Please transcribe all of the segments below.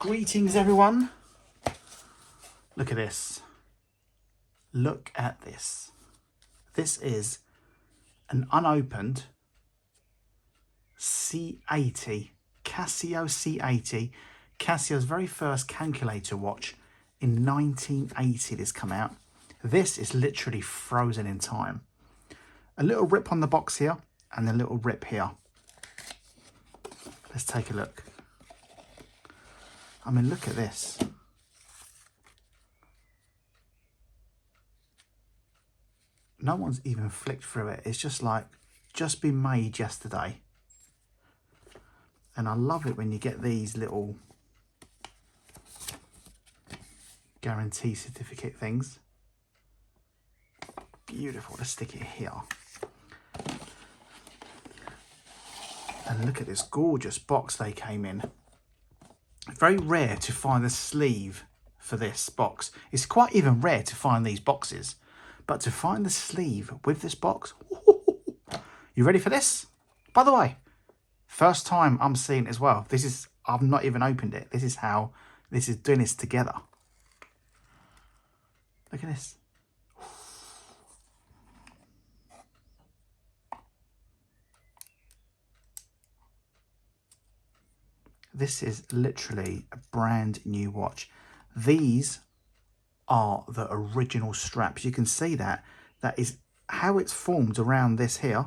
Greetings everyone. Look at this. Look at this. This is an unopened C-80, Casio C-80, Casio's very first calculator watch. In 1980 this come out. This is literally frozen in time. A little rip on the box here and a little rip here. Let's take a look. I mean, look at this. No one's even flicked through it. It's just like, just been made yesterday. And I love it when you get these little guarantee certificate things. Beautiful. Let's stick it here. And look at this gorgeous box they came in. Very rare to find the sleeve for this box. It's quite even rare to find these boxes. But to find the sleeve with this box, you ready for this? By the way, first time I'm seeing it as well. This is, I've not even opened it. This is how this is doing this together. Look at this. This is literally a brand new watch. These are the original straps. You can see that. That is how it's formed around this here.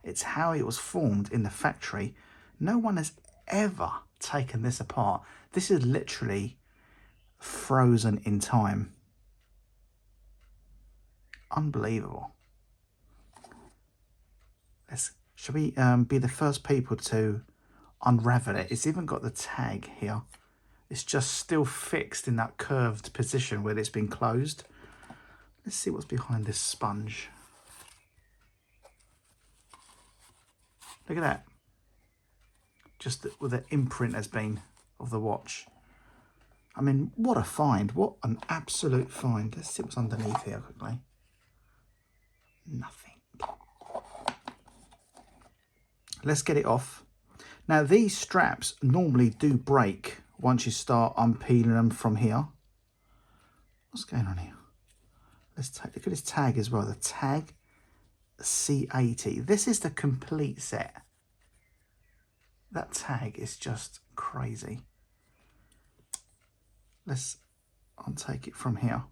It's how it was formed in the factory. No one has ever taken this apart. This is literally frozen in time. Unbelievable. Shall we be the first people to unravel it? It's even got the tag here. It's just still fixed in that curved position where it's been closed. Let's see what's behind this sponge. Look at that. Just with the imprint has been of the watch. I mean, what a find. What an absolute find. Let's see what's underneath here quickly. Nothing. Let's get it off. Now, these straps normally do break once you start unpeeling them from here. What's going on here? Let's look at this tag as well. The tag C-80. This is the complete set. That tag is just crazy. Let's untake it from here.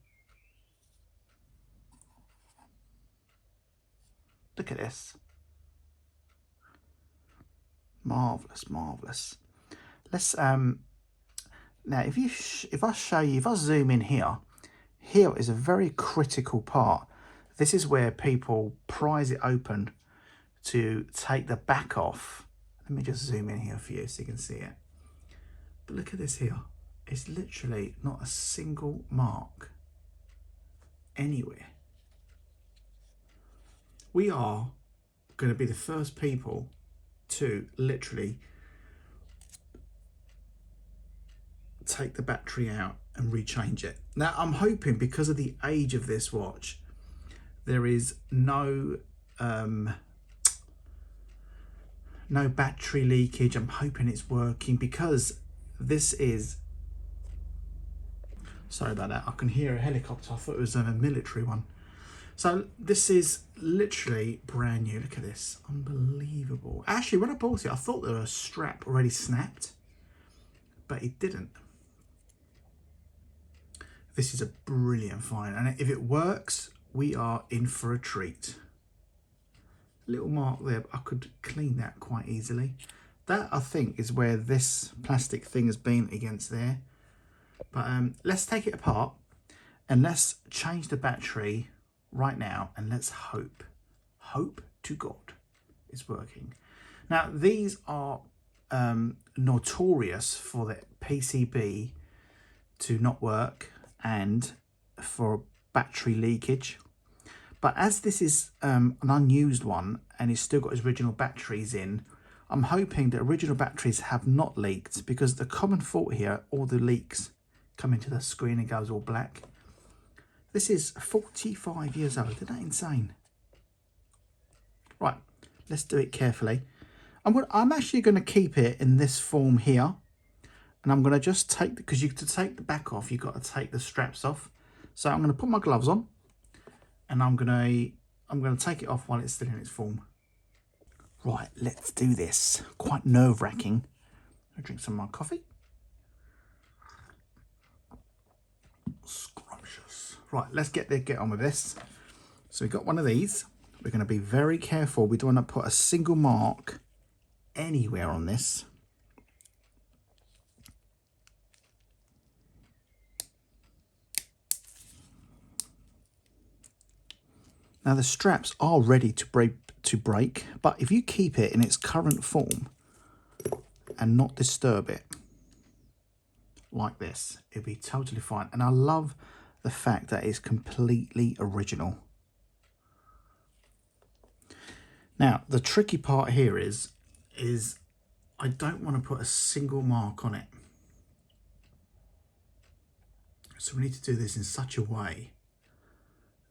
Look at this. Marvelous, marvelous. Let's now if I show you, if I zoom in here, here is a very critical part. This is where people prise it open to take the back off. Let me just zoom in here for you so you can see it. But look at this here. It's literally not a single mark anywhere. We are going to be the first people to literally take the battery out and rechange it. Now, I'm hoping because of the age of this watch, there is no battery leakage. I'm hoping it's working because this is, sorry about that, I can hear a helicopter. I thought it was a military one. So this is literally brand new. Look at this, unbelievable. Actually, when I bought it, I thought there was a strap already snapped, but it didn't. This is a brilliant find, and if it works, we are in for a treat. Little mark there, but I could clean that quite easily. That, I think, is where this plastic thing has been against there. But let's take it apart and let's change the battery right now, and let's hope to God it's working. Now, these are notorious for the PCB to not work and for battery leakage. But as this is an unused one and it's still got its original batteries in, I'm hoping the original batteries have not leaked, because the common fault here, all the leaks come into the screen and goes all black. This is 45 years old. Isn't that insane? Right, let's do it carefully. I'm actually going to keep it in this form here, And I'm going to just take, because to take the back off, you've got to take the straps off. So I'm going to put my gloves on, and I'm going to take it off while it's still in its form. Right, let's do this. Quite nerve-wracking. I'll drink some of my coffee. Scrumptious. Right, let's get on with this. So we've got one of these. We're going to be very careful. We don't want to put a single mark anywhere on this. Now the straps are ready to break, but if you keep it in its current form and not disturb it like this, it'll be totally fine. And I love the fact that it's completely original. Now the tricky part here is I don't want to put a single mark on it. So we need to do this in such a way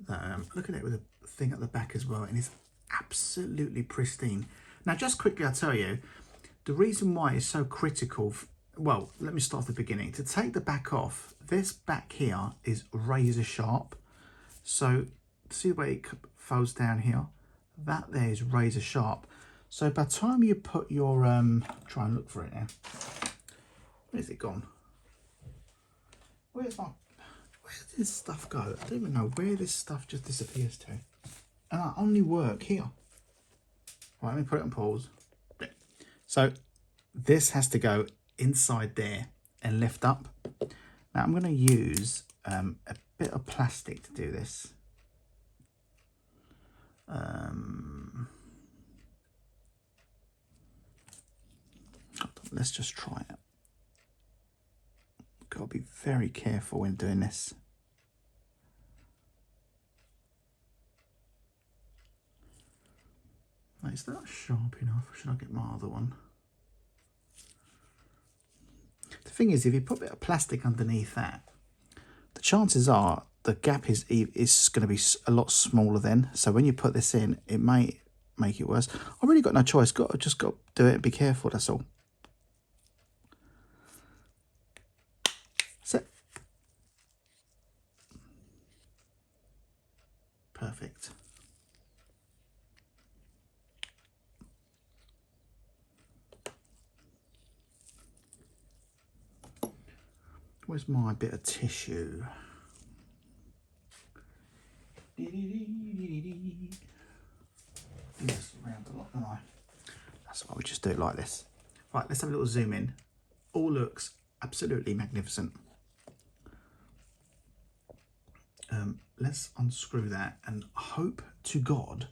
that, look at it with a thing at the back as well, and it's absolutely pristine. Now just quickly, I'll tell you, the reason why it's so critical, well, let me start at the beginning. To take the back off, this back here is razor sharp. So see the way it folds down here? That there is razor sharp. So by the time you put your, try and look for it now. Where's it gone? Where's this stuff go? I don't even know where this stuff just disappears to. And I only work here. Right, let me put it on pause. So this has to go inside there and lift up. Now I'm going to use a bit of plastic to do this. Let's just try it. Got to be very careful when doing this. Is that sharp enough? Or should I get my other one? The thing is, if you put a bit of plastic underneath that, the chances are the gap is going to be a lot smaller then. So when you put this in, it may make it worse. I've really got no choice. Just got to do it and be careful, that's all. That's it. Perfect. Where's my bit of tissue? This around a lot, don't I? That's why we just do it like this. Right, let's have a little zoom in. All looks absolutely magnificent. Let's unscrew that and hope to God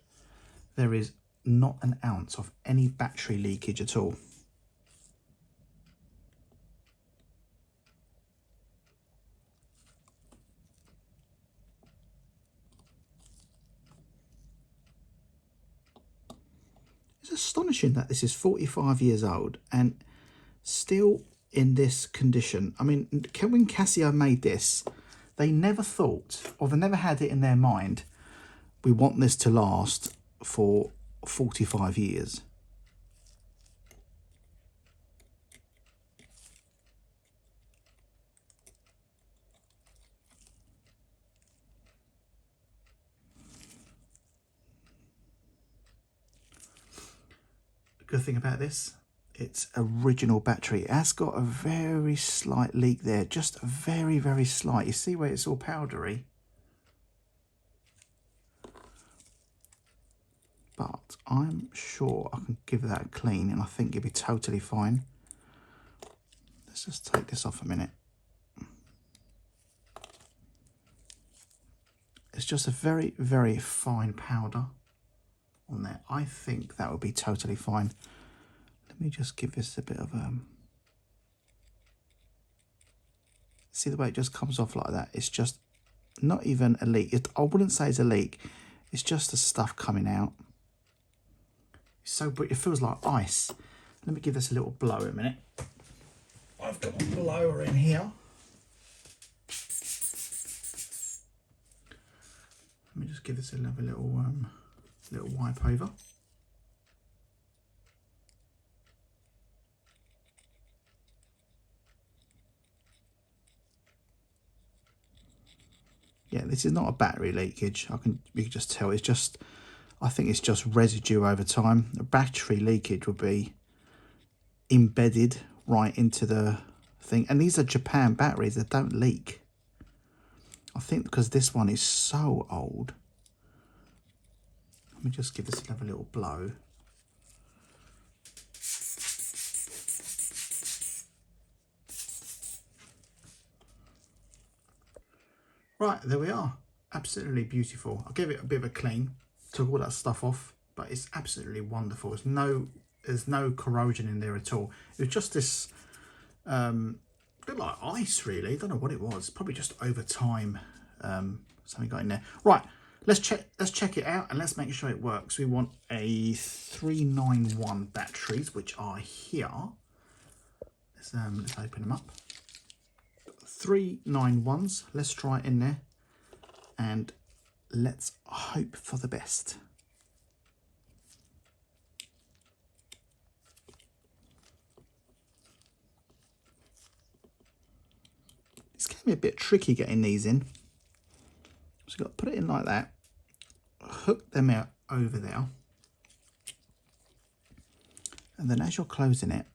there is not an ounce of any battery leakage at all. It's astonishing that this is 45 years old and still in this condition. I mean, when Casio made this, they never thought, or they never had it in their mind, we want this to last for 45 years. The good thing about this, it's original battery. It has got a very slight leak there, just a very, very slight. You see where it's all powdery? But I'm sure I can give that a clean and I think it'll be totally fine. Let's just take this off a minute. It's just a very, very fine powder on there. I think that would be totally fine. Let me just give this a bit of see the way it just comes off like that? It's just not even a leak. I wouldn't say it's a leak. It's just the stuff coming out. It's so, it feels like ice. Let me give this a little blow a minute. I've got a blower in here. Let me just give this another little wipe over. Yeah, this is not a battery leakage. You can just tell. It's just, I think it's just residue over time. A battery leakage would be embedded right into the thing. And these are Japan batteries that don't leak. I think because this one is so old. Let me just give this another little blow. Right, there we are. Absolutely beautiful. I'll give it a bit of a clean. Took all that stuff off, but it's absolutely wonderful. There's no corrosion in there at all. It was just this bit like ice, really. Don't know what it was. Probably just over time something got in there. Right, let's check it out and let's make sure it works. We want a 391 batteries, which are here. Let's open them up. 391s. Let's try it in there and let's hope for the best. It's going to be a bit tricky getting these in. So you've got to put it in like that, hook them out over there, and then as you're closing it,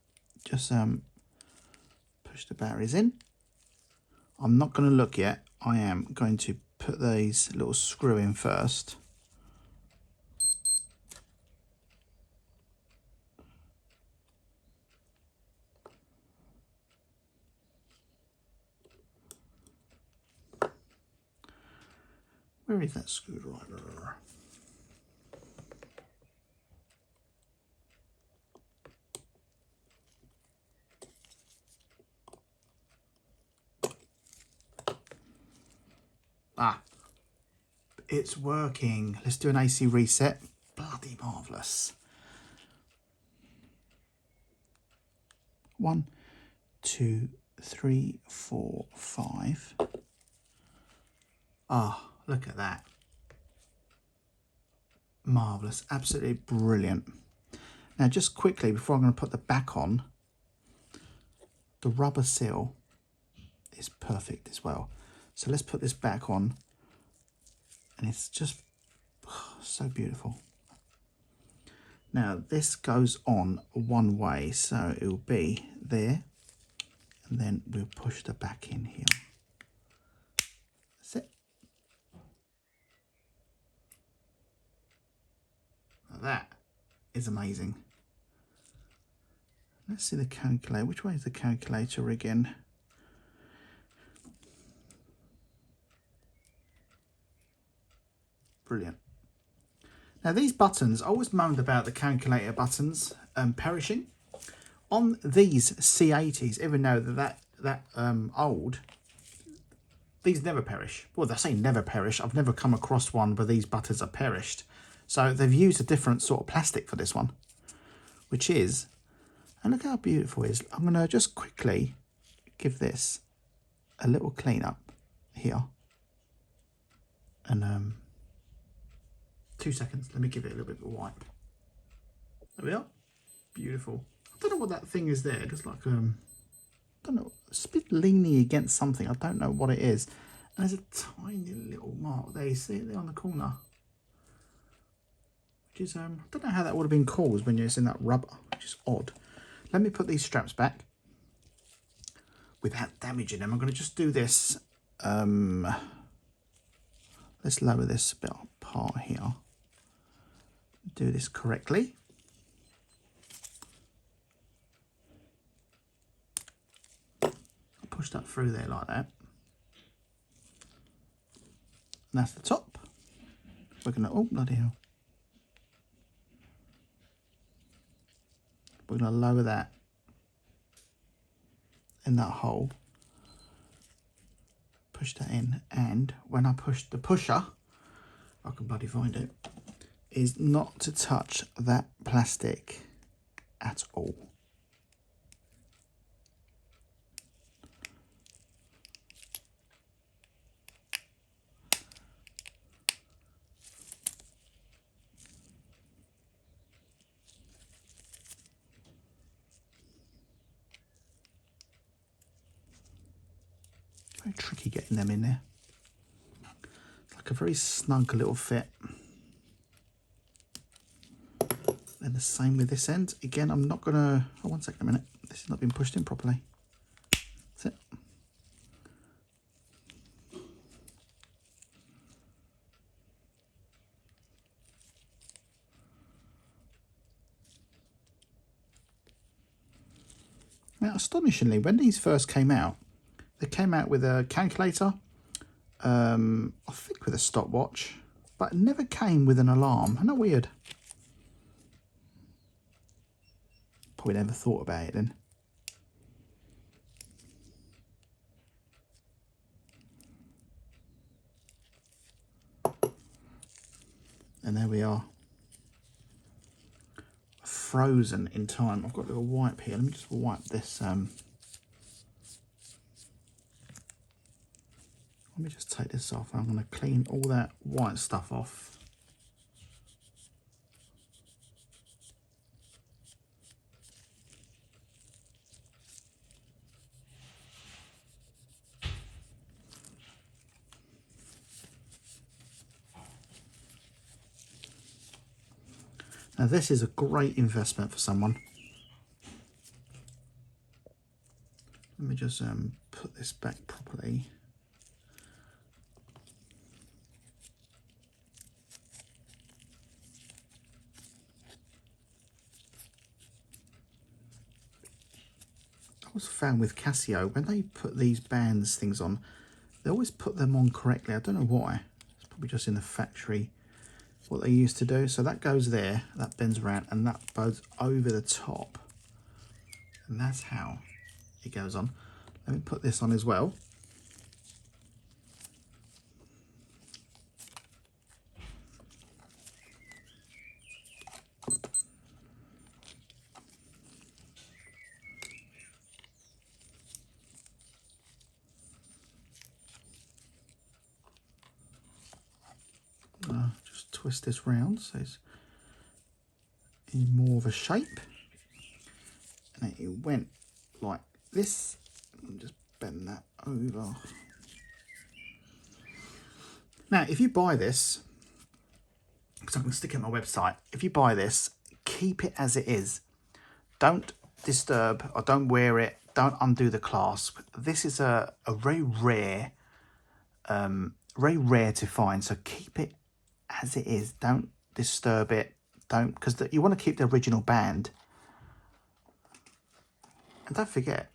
just push the batteries in. I'm not going to look yet. I am going to put these little screw in first. Where is that screwdriver? Ah, it's working. Let's do an AC reset. Bloody marvellous. 1, 2, 3, 4, 5. Ah, look at that. Marvellous, absolutely brilliant. Now just quickly, before I'm going to put the back on, the rubber seal is perfect as well. So let's put this back on, and it's just so beautiful. Now this goes on one way, so it will be there, and then we'll push the back in here. That's it. Now that is amazing. Let's see the calculator. Which way is the calculator again? Brilliant. Now these buttons, I always moaned about the calculator buttons perishing. On these C-80s, even though they're that old, these never perish. Well, they say never perish. I've never come across one where these buttons are perished. So they've used a different sort of plastic for this one, which is, and look how beautiful it is. I'm going to just quickly give this a little clean up here. And 2 seconds. Let me give it a little bit of a wipe. There we are. Beautiful. I don't know what that thing is there. Just like, I don't know. It's a bit leaning against something. I don't know what it is. And there's a tiny little mark there. You see it there on the corner. Which is, I don't know how that would have been caused when you're in that rubber, which is odd. Let me put these straps back without damaging them. I'm going to just do this. Let's lower this bit apart here. Do this correctly. Push that through there like that. And that's the top. We're going to, oh bloody hell. We're going to lower that in that hole. Push that in, and when I push the pusher, I can bloody find it, is not to touch that plastic at all. Very tricky getting them in there. like a very snug little fit. And the same with this end. Again, I'm not gonna, oh, 1 second a minute. This has not been pushed in properly. That's it. Now, astonishingly, when these first came out, they came out with a calculator, I think with a stopwatch, but it never came with an alarm. Isn't that weird? Probably never thought about it then. And there we are. Frozen in time. I've got a little wipe here. Let me just wipe this. Let me just take this off. I'm going to clean all that white stuff off. Now this is a great investment for someone. Let me just put this back properly. I was found with Casio, when they put these bands things on, they always put them on correctly. I don't know why. It's probably just in the factory what they used to do. So that goes there, that bends around, and that goes over the top. And that's how it goes on. Let me put this on as well. Just twist this round so it's in more of a shape. And it went like this. Just bend that over. Now, if you buy this, because I'm going to stick it on my website, if you buy this, keep it as it is. Don't disturb or don't wear it. Don't undo the clasp. This is a very rare to find. So keep it as it is. Don't disturb it. Don't, because you want to keep the original band. And don't forget,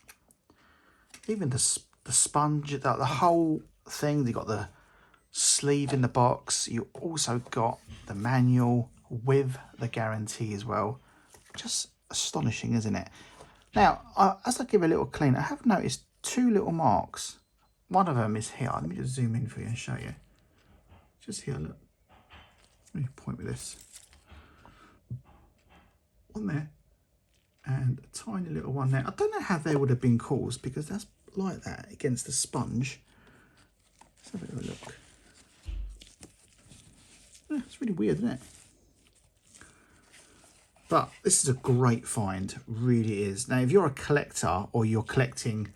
even the sponge, the whole thing. You got the sleeve in the box. You also got the manual with the guarantee as well. Just astonishing, isn't it? Now, as I give a little clean, I have noticed two little marks. One of them is here. Let me just zoom in for you and show you. Just here, look. Let me point with this. One there, and a tiny little one there. I don't know how they would have been caused, because that's like that against the sponge. Let's have a little look. Yeah, it's really weird, isn't it? But this is a great find, really is. Now, if you're a collector or you're collecting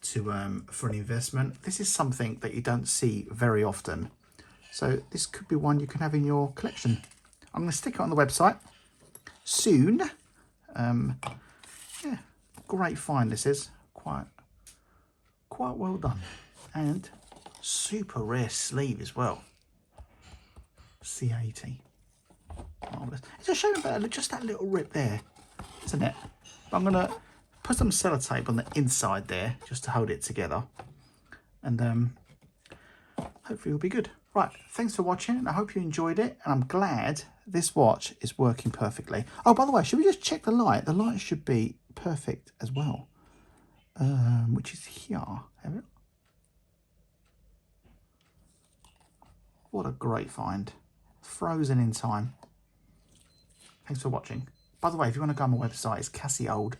to for an investment, this is something that you don't see very often. So this could be one you can have in your collection. I'm going to stick it on the website soon. Yeah, great find this is. Quite well done. And super rare sleeve as well. C-80. Marvelous. It's a shame about just that little rip there, isn't it? But I'm going to put some sellotape on the inside there just to hold it together. And hopefully it'll be good. Right, thanks for watching, and I hope you enjoyed it. And I'm glad this watch is working perfectly. Oh, by the way, should we just check the light? The light should be perfect as well, which is here. Have it? What a great find. Frozen in time. Thanks for watching. By the way, if you want to go on my website, it's casio.com.